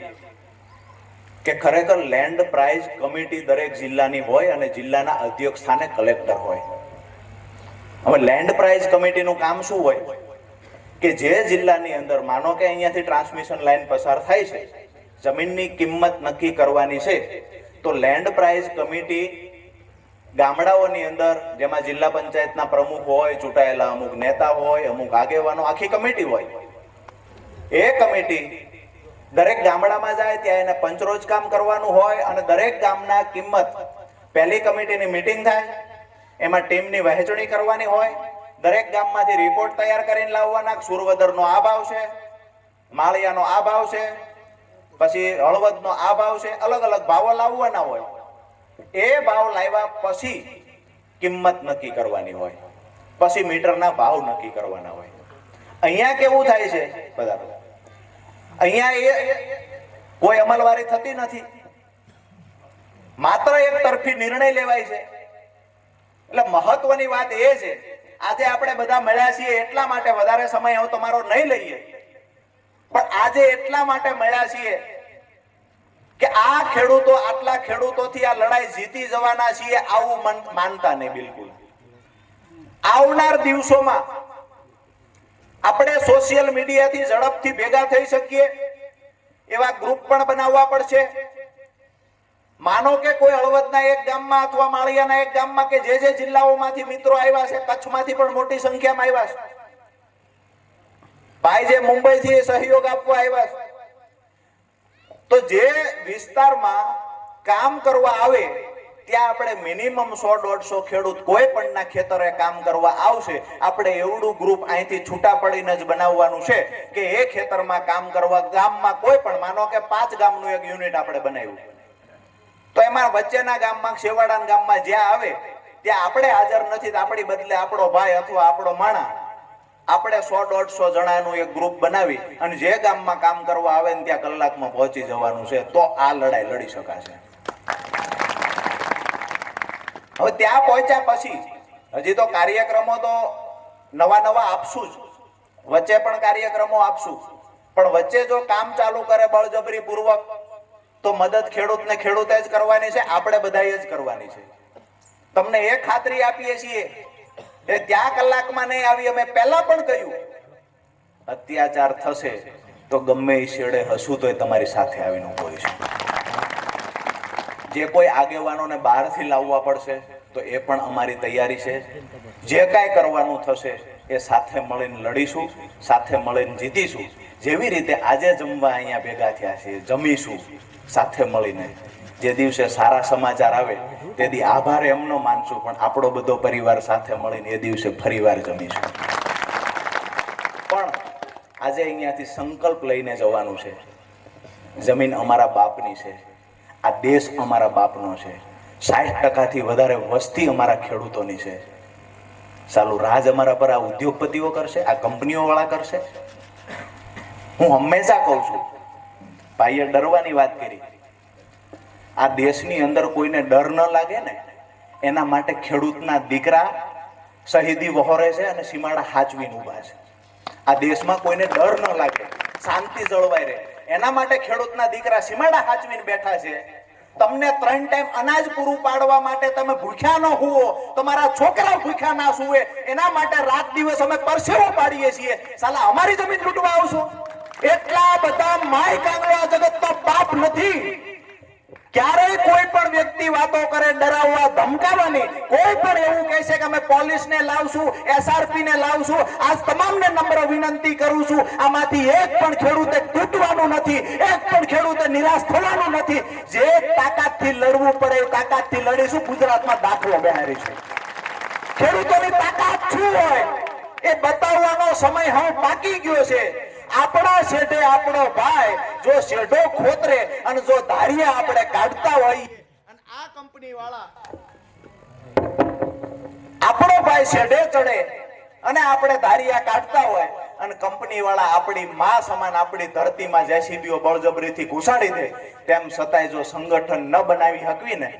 કે ખરેખર લેન્ડ પ્રાઇસ કમિટી દરેક જિલ્લાની હોય અને જિલ્લાના અધ્યક્ષ સ્થાને કલેક્ટર હોય. હવે લેન્ડ પ્રાઇસ કમિટીનું કામ શું હોય કે જે જિલ્લાની અંદર માનો કે અહીંયાથી ટ્રાન્સમિશન લાઈન પસાર થાય છે, જમીનની કિંમત નક્કી કરવાની છે, તો લેન્ડ પ્રાઇસ કમિટી ગામડાઓની અંદર, જેમાં જિલ્લા પંચાયતના પ્રમુખ હોય, ચૂંટાયેલા અમુક નેતા હોય, અમુક આગેવાનો, આખી કમિટી હોય. એ કમિટી દરેક ગામડામાં જાય, ત્યાં એને પંચરોજ કામ કરવાનું હોય અને દરેક ગામના કિંમત, પહેલી કમિટીની મીટિંગ થાય, એમાં ટીમની વહેંચણી કરવાની હોય, દરેક ગામમાંથી રિપોર્ટ તૈયાર કરીને લાવવાના. સુરવદરનો આ ભાવ છે, માળિયાનો આ ભાવ છે, પછી હળવદનો આ ભાવ છે, અલગ અલગ ભાવો લાવવાના હોય. એ ભાવ લાવ્યા પછી કિંમત નક્કી કરવાની હોય, પછી મીટરના ભાવ નક્કી કરવાના હોય. અહીંયા કેવું થાય છે, બધા અહીંયા એ કોઈ અમલવારી થતી નથી, માત્ર એક તરફી નિર્ણય લેવાય છે. એટલે મહત્વની વાત એ છે, આજે આપણે બધા મળ્યા છીએ એટલા માટે, વધારે સમય હું તમારો નહીં લઈએ, પણ આજે એટલા માટે મળ્યા છીએ કે આ ખેડૂતો, આટલા ખેડૂતોથી આ લડાઈ જીતી જવાના છીએ, આવું માનતા નહીં બિલકુલ. આવનાર દિવસોમાં આપણે સોશિયલ મીડિયાથી ઝડપથી ભેગા થઈ શકીએ એવા ગ્રુપ પણ બનાવવા પડશે. માનો કે કોઈ હળવદના એક ગામમાં અથવા માળિયાના એક ગામમાં કે જે જિલ્લાઓમાંથી મિત્રો આવ્યા છે, કચ્છમાંથી પણ મોટી સંખ્યામાં આવ્યા છે, ભાઈ જે મુંબઈથી સહયોગ આપવા આવ્યા છે, તો જે વિસ્તારમાં કામ કરવા આવે ત્યાં આપણે મિનિમમ 100-150 ખેડૂત કોઈ પણ ના ખેતરે કામ કરવા આવશે. આપણે એવડું ગ્રુપ અહીંથી છૂટા પડીને જ બનાવવાનું છે કે એ ખેતરમાં કામ કરવા, ગામમાં કોઈ પણ, માનો કે 5 ગામનું એક યુનિટ આપણે બનાવ્યું, તો એમાં વચ્ચેના ગામમાં, છેવાડાના ગામમાં જ્યાં આવે ત્યાં આપણે હાજર નથી, આપણી બદલે આપણો ભાઈ અથવા આપણો માણા, આપણે 100-150 જણાનું એક ગ્રુપ બનાવી અને જે ગામમાં કામ કરવા આવે ને ત્યાં કલાકમાં પહોંચી જવાનું છે, તો આ લડાઈ લડી શકાશે. હવે ત્યાં પહોંચ્યા પછી હજી તો કાર્યક્રમો તો નવા આપશું જ, વચ્ચે પણ કાર્યક્રમો આપશું, પણ વચ્ચે જો કામ ચાલુ કરે બળજબરી પૂર્વક, તો મદદ ખેડૂતને ખેડૂતે જ કરવાની છે, આપણે બધાએ જ કરવાની છે. તમને એ ખાતરી આપીએ છીએ એ ત્યાં કલાકમાં નહીં આવી. અમે પહેલા પણ કહ્યું, અત્યાચાર થશે તો ગમે એ છેડે હશું તો તમારી સાથે આવીને ઉભો રહીશું. જે કોઈ આગેવાનોને બહારથી લાવવા પડશે તો એ પણ અમારી તૈયારી છે. જે કાંઈ કરવાનું થશે એ સાથે મળીને લડીશું, સાથે મળીને જીતીશું. જેવી રીતે આજે જમવા અહીંયા ભેગા થયા છે, જમીશું સાથે મળીને. જે દિવસે સારા સમાચાર આવે તે દી આભાર એમનો માનશું, પણ આપણો બધો પરિવાર સાથે મળીને એ દિવસે ફરીવાર જમીશું. પણ આજે અહીંયાથી સંકલ્પ લઈને જવાનું છે. જમીન અમારા બાપની છે, આ દેશ અમારા બાપનો છે, 60% વધારે વસ્તી અમારા ખેડૂતોની છે. ચાલુ રાજ અમારા પર આ ઉદ્યોગપતિઓ કરશે, આ કંપનીઓ વાળા કરશે? હું હંમેશા કહું છું, ભાઈએ ડરવાની વાત કરી. આ દેશની અંદર કોઈને ડર ન લાગે ને એના માટે ખેડૂતના દીકરા શહીદી વહોરે છે અને સીમાડા હાચવીને ઊભા છે. આ દેશમાં કોઈને ડર ન લાગે, શાંતિ જળવાઈ રહે એના માટે ખેડૂતના દીકરા સીમાડા હાચવીને બેઠા છે. તમને 3 ટાઈમ અનાજ પૂરું પાડવા માટે તમે ભૂખ્યા ન હુઓ, તમારા છોકરા ભૂખ્યા ના સુવે, એના માટે રાત દિવસ અમે પરસેવો પાડીએ છીએ. સાલા અમારી જમીન લૂંટવા આવશો? એટલા બધા માય કાંગડા જગતનો બાપ નથી. ક્યારેય કોઈ પણ વ્યક્તિ વાતો કરે ડરાવવા ધમકાવવાની, કોઈ પણ એવું કહે છે કે અમે પોલીસને લાવશું, એસઆરપી ને લાવશું, આજ તમામને નમ્ર વિનંતી કરું છું, આમાંથી એક પણ ખેડૂતે તૂટવાનું નથી, એક પણ ખેડૂતે નિરાશ થવાનું નથી. જે તાકાતથી લડવું પડે એ તાકાતથી લડીશું. ગુજરાતમાં દાખલો બેહારીશું. ખેડૂતોની તાકાત શું હોય એ બતાવવાનો સમય હવે પાકી ગયો છે. આપણા શેઠે આપણો ભાઈ જો શેઢો ખોતરે અને જો ધારિયા આપણે કાઢતા હોઈએ અને આ કંપની વાળા આપણો ભાઈ શેઢે ચડે અને આપણે ધારિયા કાઢતા હોય અને કંપની વાળા આપણી માં સમાન આપણી ધરતીમાં જેસીબીઓ બળજબરીથી ઘુસાડી દે, તેમ છતાંય જો સંગઠન ન બનાવી શકવી ને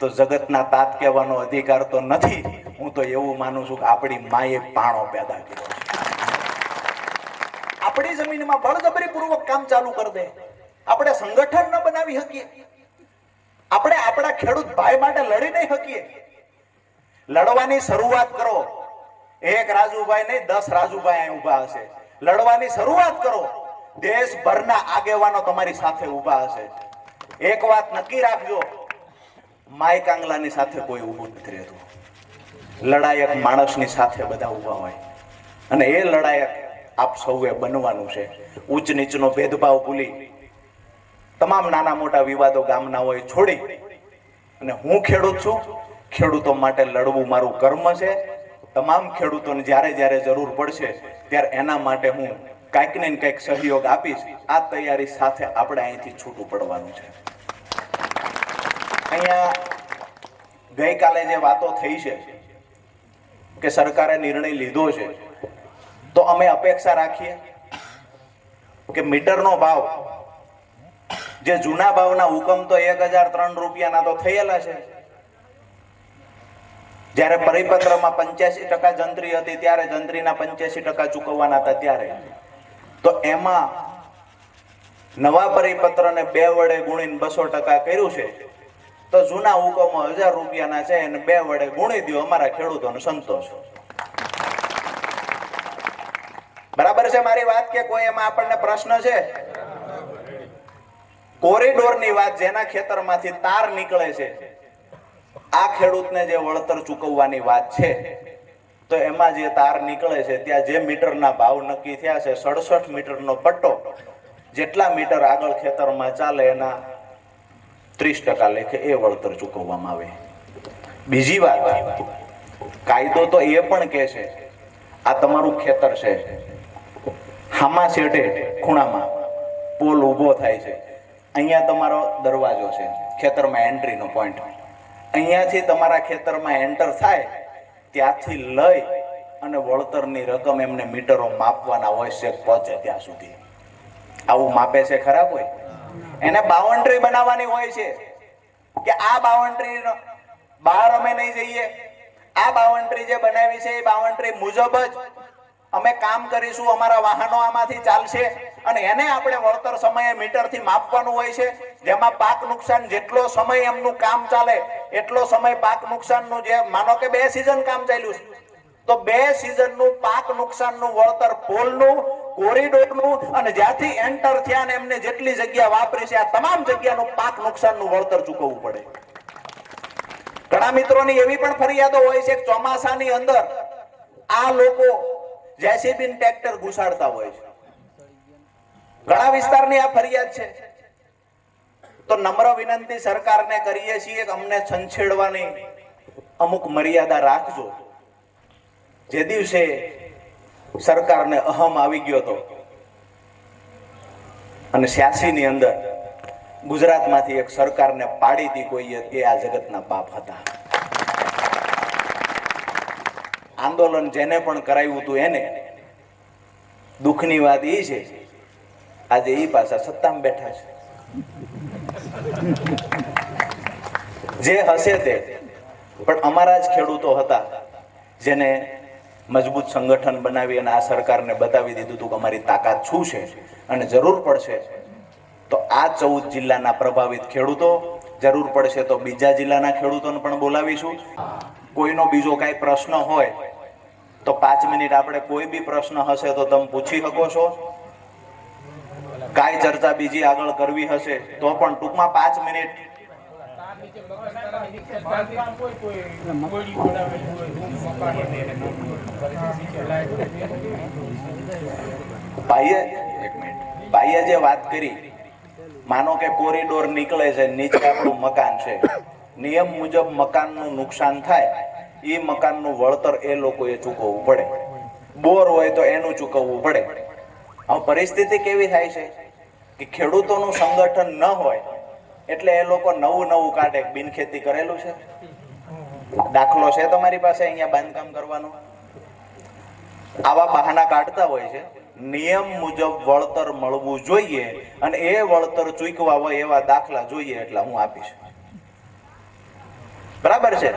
તો જગતના તાત કહેવાનો અધિકાર તો નથી. હું તો એવું માનું છું કે આપણી માએ પાણો પેદા કર્યો. આપણી જમીનમાં બળજબરી પૂર્વક કામ ચાલુ કરી દે, આપણે સંગઠન ન બનાવી શકીએ, આપણે આપણા ખેડૂત ભાઈ માટે લડી નહીં શકીએ. લડવાની શરૂઆત કરો. એક રાજુભાઈ નહીં 10 રાજુભાઈ અહીં ઉભા હશે. લડવાની શરૂઆત કરો. દેશભરના આગેવાનો તમારી સાથે ઉભા હશે. એક વાત નક્કી રાખજો, માય કાંગલાની સાથે કોઈ ઊભું નથી રહેતું. લડાયક માણસની સાથે બધા ઉભા હોય અને એ લડાયક આપ સૌએ બનવાનું છે. ઉચ્ચ નીચનો ભેદભાવ ભૂલી તમામ નાના મોટા વિવાદો ગામના હોય છોડી અને હું ખેડૂત છું, ખેડૂતો માટે લડવું મારું કર્મ છે. તમામ ખેડૂતોને જ્યારે જ્યારે જરૂર પડશે ત્યારે એના માટે હું કંઈક ને કંઈક સહયોગ આપીશ. આ તૈયારી સાથે આપણે અહીંથી છૂટું પડવાનું છે. અહીંયા ગઈકાલે જે વાતો થઈ છે કે સરકારે નિર્ણય લીધો છે, તો અમે અપેક્ષા રાખીએ કે મીટરનો ભાવ જે જૂના ભાવના હુકમ તો 1003 રૂપિયાના તો થયેલા છે. જ્યારે પરિપત્રમાં 85% જંત્રી હતી ત્યારે જંત્રીના 85% ચૂકવવાના હતા ત્યારે તો એમાં નવા પરિપત્રને 2 વડે ગુણીને 200% કર્યું છે. તો જૂના હુકમો 1000 રૂપિયાના છે અને 2 વડે ગુણી દો, અમારા ખેડૂતોનો સંતોષ. બરાબર છે મારી વાત કે કોઈ એમાં આપણને પ્રશ્ન છે? કોરિડોરની વાત, જેના ખેતરમાંથી તાર નીકળે છે આ ખેડૂતને જે વળતર ચૂકવવાની વાત છે, તો એમાં જે તાર નીકળે છે ત્યાં જે મીટરના ભાવ નક્કી થયા છે 67 મીટરનો પટ્ટો, જેટલા મીટર આગળ ખેતરમાં ચાલે એના 30% લેખે એ વળતર ચૂકવવામાં આવે. બીજી વાત, કાયદો તો એ પણ કહે છે આ તમારું ખેતર છે, હામા શેઠે ખૂણામાં પોલ ઊભો થાય છે, અહીંયા તમારો દરવાજો છે, ખેતરમાં એન્ટ્રીનો પોઈન્ટ, અહીંયાથી તમારા ખેતરમાં એન્ટર થાય ત્યાંથી લઈ અને વળતરની રકમ એમને મીટરો માપવાના હોય છે પહોંચે ત્યાં સુધી. આવું માપે છે ખરા કોઈ? એને બાઉન્ડ્રી બનાવવાની હોય છે કે આ બાઉન્ડ્રી બહાર અમે નહીં જઈએ, આ બાઉન્ડ્રી જે બનાવી છે એ બાઉન્ડ્રી મુજબ જ અમે કામ કરીશું, અમારા વાહનો આમાંથી ચાલશે અને એને આપણે વળતર સમયે મીટરથી માપવાનું હોય છે. જેમાં પાક નુકસાન જેટલો સમય એમનું કામ ચાલે એટલો સમય પાક નુકસાનનું, જે માનો કે 2 સિઝન કામ ચાલ્યું છે તો 2 સિઝનનું પાક નુકસાનનું વળતર પોલનું, કોરિડોરનું અને જ્યાંથી એન્ટર થયા ને એમને જેટલી જગ્યા વાપરી છે આ તમામ જગ્યાનું પાક નુકસાનનું વળતર ચૂકવવું પડે. ઘણા મિત્રોની એવી પણ ફરિયાદો હોય છે કે ચોમાસાની અંદર આ લોકો જેસીબી ટ્રેક્ટર ઘુસાડતા હોય છે. ઘણા વિસ્તારની આ ફરિયાદ છે. તો નમ્ર વિનંતી સરકારને કરીએ છીએ કે અમને છંછેડવાની અમુક મર્યાદા રાખજો. જે દિવસે સરકારને અહમ આવી ગયો હતો અને 86 ની અંદર ગુજરાતમાંથી એક સરકારને પાડી હતી કોઈએ, એ આ જગતના બાપ હતા. આંદોલન જેને પણ કરાવ્યું હતું એને. દુઃખની વાત એ છે આજે એ પાછા સત્તામાં બેઠા છે. જે હશે તે પણ અમારા જ ખેડૂતો હતા જેને મજબૂત સંગઠન બનાવી અને આ સરકારને બતાવી દીધું હતું કે અમારી તાકાત શું છે અને જરૂર પડશે તો આ 14 જિલ્લાના પ્રભાવિત ખેડૂતો, જરૂર પડશે તો બીજા જિલ્લાના ખેડૂતોને પણ બોલાવીશું. કોઈનો બીજો કાંઈ પ્રશ્ન હોય તો 5 મિનિટ આપણે કોઈ બી પ્રશ્ન હશે તો તમે પૂછી શકો છો. કાંઈ ચર્ચા બીજી આગળ કરવી હશે તો પણ ટૂંકમાં 5 મિનિટ. ભાઈએ જે વાત કરી, માનો કે કોરિડોર નીકળે છે, નીચે આપણું મકાન છે, નિયમ મુજબ મકાનનું નુકસાન થાય એ મકાનનું વળતર એ લોકોએ ચૂકવવું પડે. બોર હોય તો એનું ચૂકવવું પડે. હવે પરિસ્થિતિ કેવી થાય છે કે ખેડૂતોનું સંગઠન ન હોય એટલે એ લોકો નવું કાઢે. બિનખેતી કરેલું છે, દાખલો છે તમારી પાસે અહીંયા બાંધકામ કરવાનો, આવા બહાના કાઢતા હોય છે. નિયમ મુજબ વળતર મળવું જોઈએ અને એ વળતર ચૂકવા હોય એવા દાખલા જોઈએ એટલે હું આપીશ. બરાબર છે?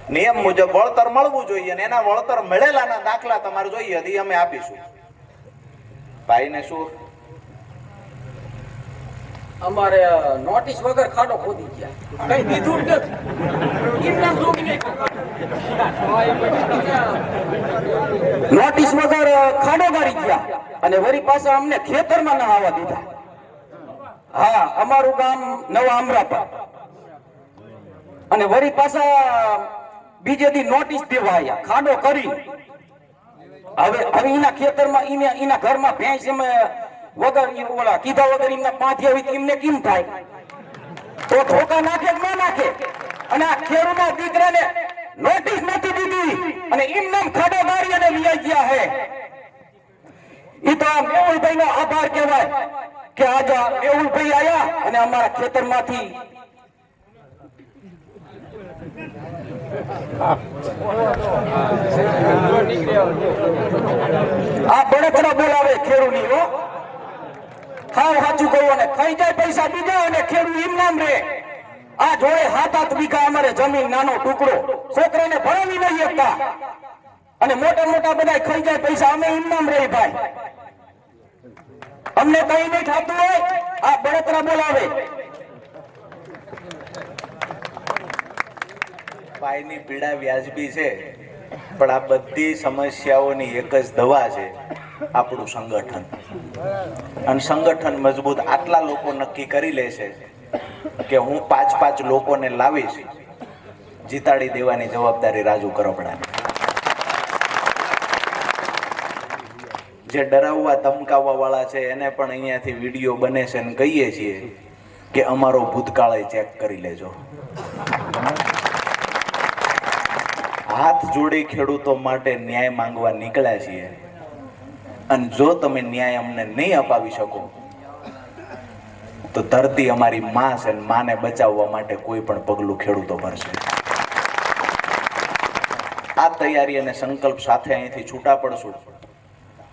નિયમ મુજબ વળતર મળવું જોઈએ અને એના વળતર મળેલાના દાખલા તમારે જોઈએ એ અમે આપીશું. ભાઈને શું અમારે નોટિસ વગર ખાડો ખોદી ગયા, કઈ દીધું જ નથી. નોટિસ વગર ખાડો ગાડી ગયા અને વળી પાછા અમને ખેતરમાં ના આવવા દીધા. હા, અમારું ગામ નવા અમરાપા. અને વળી પાછા બીજે દી નોટિસ દેવા આવ્યા ખાડો કરી. હવે એના ખેતરમાં એના ઘરમાં ભેંસ અમે વગર ઓલા કીધા વગર એમના પાથી આવી એમને કેમ થાય? તો ઠોકા નાખે કે ના નાખે? અને આ ખેડૂતના દીકરાને નોટિસ નથી દીધી અને એમને ખાડો મારી અને લઈ ગયા હે. એ તો મેહુલભાઈ નો આભાર કહેવાય કે આજે મેહુલભાઈ આયા અને અમારા ખેતરમાંથી આ બળતરા બોલાવે ખેડૂની હો. હાવ સાચું કહું અને ખાઈ જાય પૈસા બીજા અને ખેડૂત એમ નામ રે. આ જોડે 7-8 વીઘા અમારે જમીન, નાનો ટુકડો, છોકરાને ભણાવી નહીં શકતા અને મોટા બધા ખાઈ જાય પૈસા, અમે એમ નામ રે ભાઈ. અમને કઈ નહીં થતું હોય આ બળતરા બોલાવે. ભાઈની પીડા વ્યાજબી છે પણ આ બધી સમસ્યાઓની એક જ દવા છે, આપણું સંગઠન. અને સંગઠન મજબૂત આટલા લોકો નક્કી કરી લે છે કે હું 5-5 લોકોને લાવીશ, જીતાડી દેવાની જવાબદારી રાજુ કરપડાની. જે ડરાવવા ધમકાવવા વાળા છે એને પણ અહીંયાથી વિડીયો બને છે અને કહીએ છીએ કે અમારો ભૂતકાળ ચેક કરી લેજો. હાથ જોડી ખેડૂતો માટે ન્યાય માંગવા નીકળ્યા છીએ અને જો તમે ન્યાય અમને નહીં અપાવી શકો તો ધરતી અમારી માં છે, માને બચાવવા માટે કોઈ પણ પગલું ખેડૂતો ભરશે. આ તૈયારી અને સંકલ્પ સાથે અહીંથી છૂટા પડશું.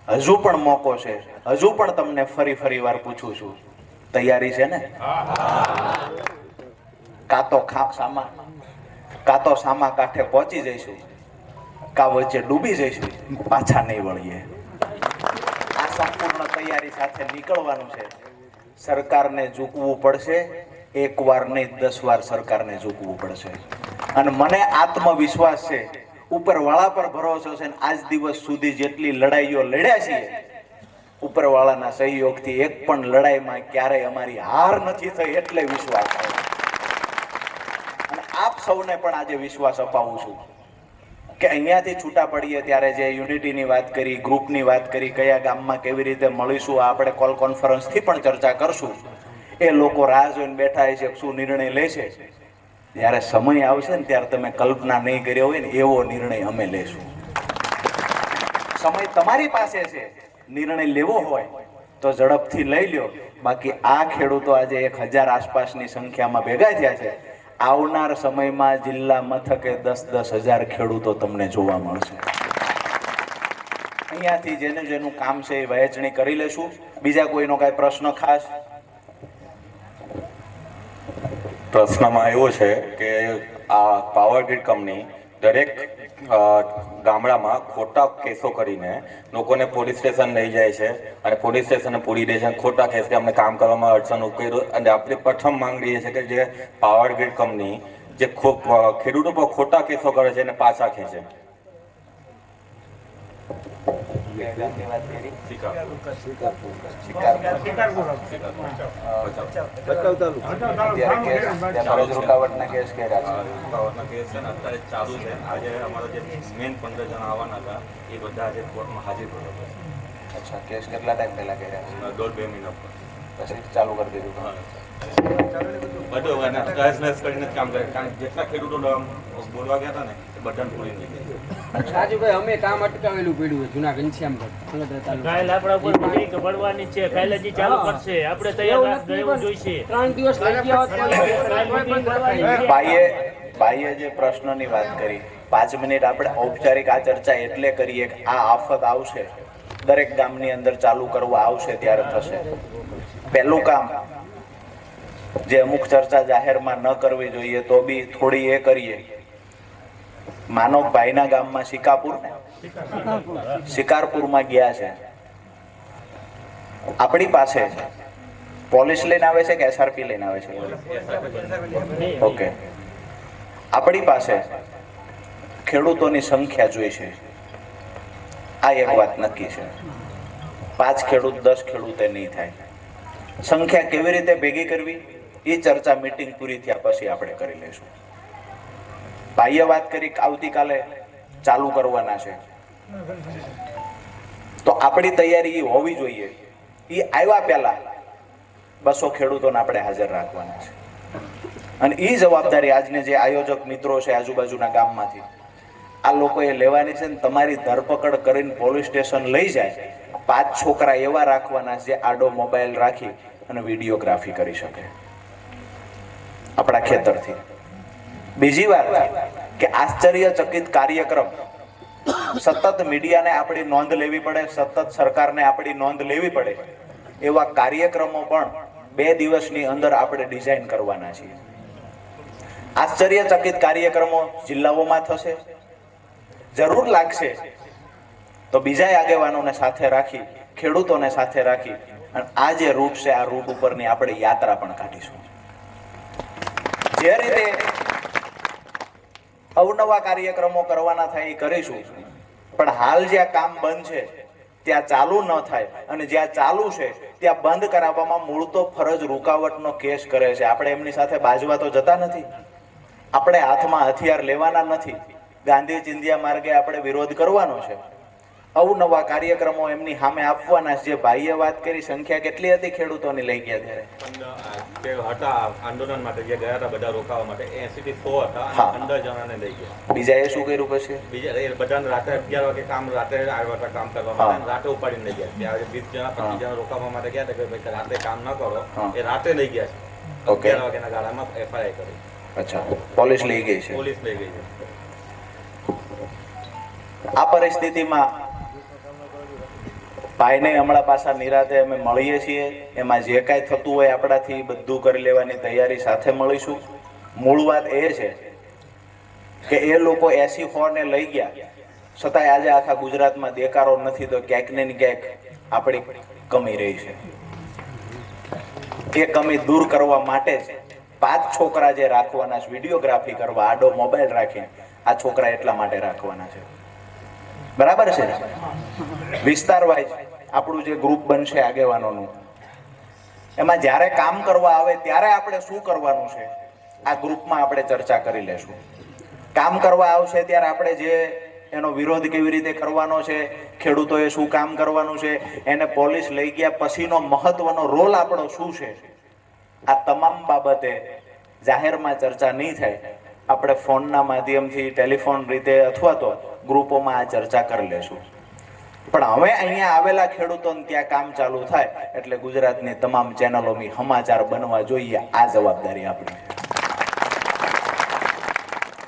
હજુ પણ મોકો છે, હજુ પણ તમને ફરી વાર પૂછું છું, તૈયારી છે ને? કાં તો સામા કાંઠે પહોંચી જઈશું, કા વચ્ચે ડૂબી જઈશું, પાછા નહીં વળીએ. આ સંપૂર્ણ તૈયારી સાથે નીકળવાનું છે. સરકારને ઝૂકવું પડશે, એકવાર નહીં 10 વાર સરકારને ઝૂકવું પડશે. અને મને આત્મવિશ્વાસ છે, ઉપરવાળા પર ભરોસો છે. આજ દિવસ સુધી જેટલી લડાઈઓ લડ્યા છીએ ઉપરવાળાના સહયોગથી એક પણ લડાઈમાં ક્યારેય અમારી હાર નથી થઈ, એટલે વિશ્વાસ છે. અને આપ સૌને પણ આજે વિશ્વાસ અપાવું છું કે અહીંયાથી છૂટા પડીએ ત્યારે જે યુનિટીની વાત કરી, ગ્રુપની વાત કરી, કયા ગામમાં કેવી રીતે મળીશું, આ આપણે કોલ કોન્ફરન્સથી પણ ચર્ચા કરશું. એ લોકો રાહ જોઈને બેઠા છે શું નિર્ણય લેશે. જ્યારે સમય આવશે ને ત્યારે તમે કલ્પના નહીં કરી હોય ને એવો નિર્ણય અમે લેશું. સમય તમારી પાસે છે, નિર્ણય લેવો હોય તો ઝડપથી લઈ લ્યો. બાકી આ ખેડૂતો આજે 1000 આસપાસની સંખ્યામાં ભેગા થયા છે. આવનાર સમયમાં જિલ્લા મથકે 10,000 ખેડૂતો તમને જોવા મળશે. અહીંયાથી જેનું કામ છે એ વહેંચણી કરી લેશું. બીજા કોઈનો કાંઈ પ્રશ્ન ખાસ? પ્રશ્નમાં એવો છે કે આ પાવર ગ્રીડ કંપની દરેક ગામડામાં ખોટા કેસો કરીને લોકોને પોલીસ સ્ટેશન લઈ જાય છે અને પોલીસ સ્ટેશને પૂરી દે છે. ખોટા કેસ કે અમને કામ કરવામાં અડચણ ઉકેલો. અને આપણી પ્રથમ માંગણી એ છે કે જે પાવર ગ્રીડ કંપની જે ખેડૂતો પર ખોટા કેસો કરે છે એને પાછા ખેંચે. રૂકાવટના કેસ કર્યા છે. રૂકાવટના કેસ છે ને અત્યારે ચાલુ છે. આજે અમારા જે મેન 15 જણા આવવાના હતા એ બધા આજે કોર્ટમાં હાજર થયા છે. અચ્છા, કેસ કેટલા ટાઈમ પહેલા કર્યા છે? 1.5-2 મહિના પર પછી ચાલુ કરી દીધું. બધું એને સ્ટ્રેસ કરીને જ કામ કરે. કારણ કે જેટલા ખેડૂતો બોલવા ગયા હતા ને એ બધાને પૂરી નહીં ગઈ. રાજુભાઈ અમે કામ અટકાવેલું પડ્યું જૂના ઘનશ્યામગઢ કાલ આપણા ઉપર બ્રેક પડવાની છે. કાલે હજી ચાલુ કરશે. આપણે તૈયાર રહેવું જોઈશે. 3 દિવસ લઈ ગયા હોત. ભાઈએ જે પ્રશ્નની વાત કરી, 5 મિનિટ આપણે ઔપચારિક આ ચર્ચા એટલે કરીએ કે આ આફત આવશે, દરેક ગામની અંદર ચાલુ કરવા આવશે ત્યારે થશે. પહેલું કામ જે અમુક ચર્ચા જાહેરમાં ન કરવી જોઈએ તો બી થોડી એ કરીએ. માનો ભાઈના ગામમાં શિકારપુરમાં ગયા છે. આપણી પાસે પોલીસ લઈને આવે છે કે SRP લઈને આવે છે? ઓકે, આપણી પાસે ખેડૂતોની સંખ્યા જોઈ છે. આ એક વાત નક્કી છે. 5 ખેડૂત 10 ખેડૂતે નહીં થાય. સંખ્યા કેવી રીતે ભેગી કરવી એ ચર્ચા મીટિંગ પૂરી થયા પછી આપણે કરી લઈશું. ભાઈએ વાત કરી કે આવતીકાલે ચાલુ કરવાના છે, તો આપણી તૈયારી એ હોવી જોઈએ. એ આવ્યા પહેલા 200 ખેડૂતોને આપણે હાજર રાખવાના છે. અને એ જવાબદારી આજને જે આયોજક મિત્રો છે આજુબાજુના ગામમાંથી, આ લોકોએ લેવાની છે. ને તમારી ધરપકડ કરીને પોલીસ સ્ટેશન લઈ જાય. 5 છોકરા એવા રાખવાના જે આડો મોબાઈલ રાખી અને વિડીયોગ્રાફી કરી શકે આપણા ખેતરથી. બીજી વાત કે આશ્ચર્યચકિત કાર્યક્રમ, સતત મીડિયાને આપણી નોંધ લેવી પડે, સતત સરકારને આપણી નોંધ લેવી પડે એવા કાર્યક્રમો પણ 2 દિવસની અંદર આપણે ડિઝાઇન કરવાના છીએ. આશ્ચર્યચકિત કાર્યક્રમો જિલ્લાઓમાં થશે. જરૂર લાગશે તો બીજા આગેવાનોને સાથે રાખી, ખેડૂતોને સાથે રાખી અને આ જે રૂટ છે આ રૂટ ઉપરની આપણે યાત્રા પણ કાઢીશું. જે રીતે અવનવા કાર્યક્રમો કરવાના થાય એ કરીશું, પણ હાલ જ્યાં કામ બંધ છે ત્યાં ચાલુ ન થાય અને જ્યાં ચાલુ છે ત્યાં બંધ કરાવવામાં મૂળ તો ફરજ રૂકાવટનો કેસ કરે છે. આપણે એમની સાથે બાજવા તો જતા નથી. આપણે હાથમાં હથિયાર લેવાના નથી. ગાંધી ચિંધ્યા માર્ગે આપણે વિરોધ કરવાનો છે. અવનવા કાર્યક્રમો એમની સામે આપવાના છે. જે ભાઈએ વાત કરી, સંખ્યા કેટલી હતી ખેડૂતોની લઈ ગયા ત્યારે? હતા આંદોલન માટે જે ગયા હતા બધા રોકાવા માટે 80 થી 100 હતા અને 15 જણાને લઈ ગયા. બીજાએ શું કર્યું પછી? બીજા એ બધાને રાતે 11 વાગે રાતે આવ્યા હતા કામ કરવા માટે. રાતે ઉપાડીને લઈ ગયા. ત્યાં 20 જણા 25 જણા રોકાવા માટે ગયા હતા કે ભાઈ રાતે કામ ન કરો. એ રાતે લઈ ગયા છે. 11 વાગ્યાના ગાળામાં FIR કરી. અચ્છા, પોલીસ લઈ ગઈ છે. પોલીસ લઈ ગઈ છે. આ પરિસ્થિતિમાં ભાઈને હમણાં પાછા નિરાતે અમે મળીએ છીએ. એમાં જે કાંઈ થતું હોય આપણાથી બધું કરી લેવાની તૈયારી સાથે મળીશું. મૂળ વાત એ છે કે એ લોકો 80-100 ને લઈ ગયા છતાંય આજે આખા ગુજરાતમાં દેકારો નથી, તો ક્યાંક ને ક્યાંક આપણી કમી રહી છે. એ કમી દૂર કરવા માટે જ 5 છોકરા જે રાખવાના છે વિડીયોગ્રાફી કરવા, આડો મોબાઈલ રાખીને, આ છોકરા એટલા માટે રાખવાના છે. બરાબર છે? વિસ્તાર વાઇઝ આપણું જે ગ્રુપ બનશે આગેવાનોનું, એમાં જ્યારે કામ કરવા આવે ત્યારે આપણે શું કરવાનું છે આ ગ્રુપમાં આપણે ચર્ચા કરી લેશું. કામ કરવા આવશે ત્યારે આપણે જે એનો વિરોધ કેવી રીતે કરવાનો છે, ખેડૂતોએ શું કામ કરવાનું છે, એને પોલીસ લઈ ગયા પછીનો મહત્વનો રોલ આપણો શું છે, આ તમામ બાબતે જાહેરમાં ચર્ચા નહીં થાય. આપણે ફોનના માધ્યમથી, ટેલિફોન રીતે અથવા તો ગ્રુપોમાં આ ચર્ચા કરી લેશું. પણ હવે અહીંયા આવેલા ખેડૂતોને ત્યાં કામ ચાલુ થાય એટલે ગુજરાતની તમામ ચેનલોની સમાચાર બનવા જોઈએ. આ જવાબદારી આપણી.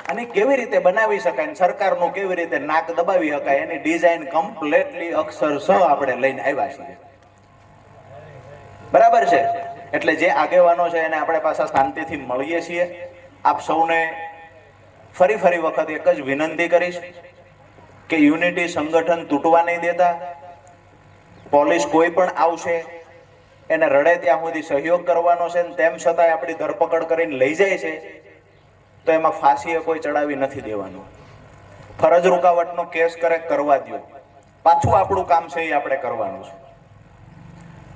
અને કેવી રીતે બનાવી શકાય, સરકારનું કેવી રીતે નાક દબાવી શકાય, એની ડિઝાઇન કમ્પ્લીટલી અક્ષરશઃ આપણે લઈને આવ્યા છીએ. બરાબર છે? એટલે જે આગેવાનો છે એને આપણે પાછા શાંતિથી મળીએ છીએ. આપ સૌને ફરી વખત એક જ વિનંતી કરીશ કે યુનિટી સંગઠન તૂટવા નહીં દેતા. પોલીસ કોઈ પણ આવશે એને રડે ત્યાં સુધી સહયોગ કરવાનો છે. તેમ છતાંય આપણી ધરપકડ કરીને લઈ જાય છે તો એમાં ફાંસીએ કોઈ ચડાવી નથી દેવાનું. ફરજ રૂકાવટનો કેસ કરે કરવા દો. પાછું આપણું કામ છે એ આપણે કરવાનું છે.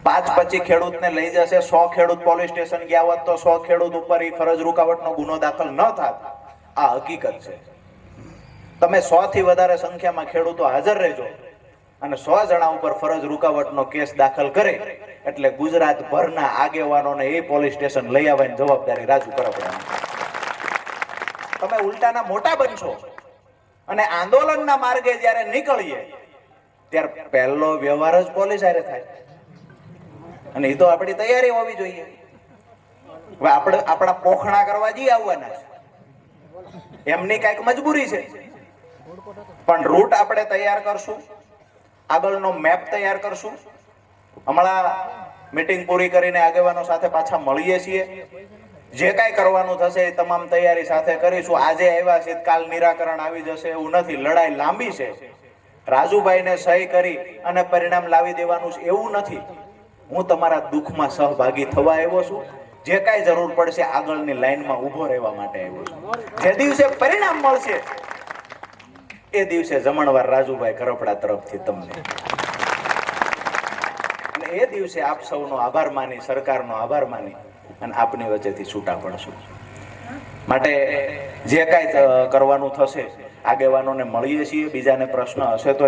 5-25 ખેડૂતને લઈ જશે, 100 ખેડૂત પોલીસ સ્ટેશન ગયા હોત તો 100 ખેડૂત ઉપર એ ફરજ રૂકાવટનો ગુનો દાખલ ન થાત. આ હકીકત છે. તમે 100 થી વધારે સંખ્યામાં ખેડૂતો હાજર રહેજો અને 100 જણા ઉપર ફરજ રૂકાવટનો કેસ દાખલ કરે એટલે ગુજરાતભરના આગેવાનોને એ પોલીસ સ્ટેશન લઈ આવવાની જવાબદારી રાજુ કરપડાની. તમે ઉલટાના મોટા બનશો અને આંદોલનના માર્ગે જ્યારે નીકળીએ ત્યારે પહેલો વ્યવહાર જ પોલીસ હારે થાય. અને એ તો આપણી તૈયારી હોવી જોઈએ. હવે આપણે આપણા પોખણા કરવા જઈ આવવાના છે, એમની કઈક મજબૂરી છે, પણ રૂટ આપણે તૈયાર કરશું, આગળનો મેપ તૈયાર કરશું. હમણાં મીટિંગ પૂરી કરીને આગેવાનો સાથે પાછા મળીએ છીએ. જે કાંઈ કરવાનું થશે એ તમામ તૈયારી સાથે કરીશું. આજે આવ્યા છે કાલ નિરાકરણ આવી જશે એવું નથી. લડાઈ લાંબી છે. રાજુભાઈને સહી કરી અને પરિણામ લાવી દેવાનું છે એવું નથી. હું તમારા દુઃખમાં સહભાગી થવા આવ્યો છું. જે કાંઈ જરૂર પડશે આગળની લાઈનમાં ઊભો રહેવા માટે આવ્યો છું. જે દિવસે પરિણામ મળશે એ દિવસે જમણવાર રાજુભાઈ કરપડા તરફથી તમને, અને એ દિવસે આપ સૌનો આભાર માની, સરકારનો આભાર માની અને આપની વચ્ચેથી છૂટા પડશું. માટે જે કાંઈ કરવાનું થશે આગેવાનોને મળીએ છીએ. બીજાને પ્રશ્ન હશે તો